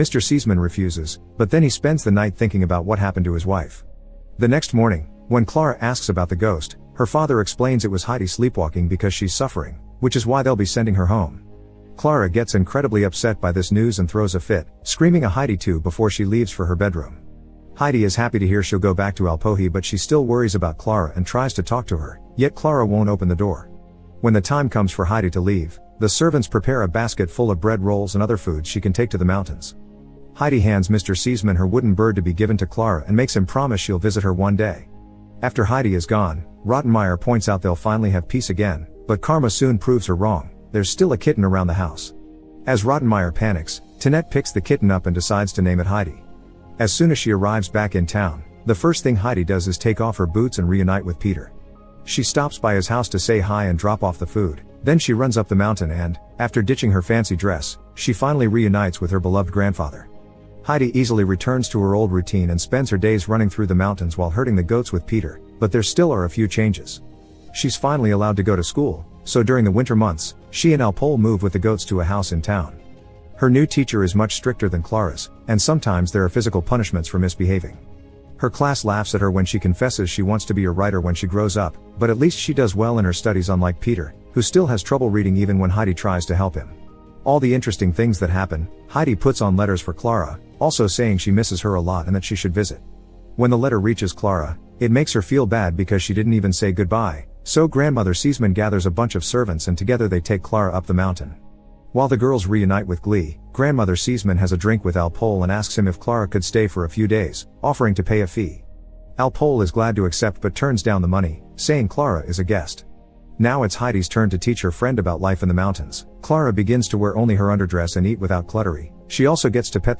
Mr. Seaman refuses, but then he spends the night thinking about what happened to his wife. The next morning, when Clara asks about the ghost, her father explains it was Heidi sleepwalking because she's suffering, which is why they'll be sending her home. Clara gets incredibly upset by this news and throws a fit, screaming a Heidi too before she leaves for her bedroom. Heidi is happy to hear she'll go back to Alpohi, but she still worries about Clara and tries to talk to her, yet Clara won't open the door. When the time comes for Heidi to leave, the servants prepare a basket full of bread rolls and other foods she can take to the mountains. Heidi hands Mr. Seaman her wooden bird to be given to Clara and makes him promise she'll visit her one day. After Heidi is gone, Rottenmeier points out they'll finally have peace again, but karma soon proves her wrong. There's still a kitten around the house. As Rottenmeier panics, Tinette picks the kitten up and decides to name it Heidi. As soon as she arrives back in town, the first thing Heidi does is take off her boots and reunite with Peter. She stops by his house to say hi and drop off the food, then she runs up the mountain and, after ditching her fancy dress, she finally reunites with her beloved grandfather. Heidi easily returns to her old routine and spends her days running through the mountains while herding the goats with Peter, but there still are a few changes. She's finally allowed to go to school, so during the winter months, she and Alpole move with the goats to a house in town. Her new teacher is much stricter than Clara's, and sometimes there are physical punishments for misbehaving. Her class laughs at her when she confesses she wants to be a writer when she grows up, but at least she does well in her studies, unlike Peter, who still has trouble reading even when Heidi tries to help him. All the interesting things that happen, Heidi puts on letters for Clara, also saying she misses her a lot and that she should visit. When the letter reaches Clara, it makes her feel bad because she didn't even say goodbye, so Grandmother Seaman gathers a bunch of servants and together they take Clara up the mountain. While the girls reunite with glee, Grandmother Seaman has a drink with Alpole and asks him if Clara could stay for a few days, offering to pay a fee. Alpole is glad to accept but turns down the money, saying Clara is a guest. Now it's Heidi's turn to teach her friend about life in the mountains. Clara begins to wear only her underdress and eat without cluttery. She also gets to pet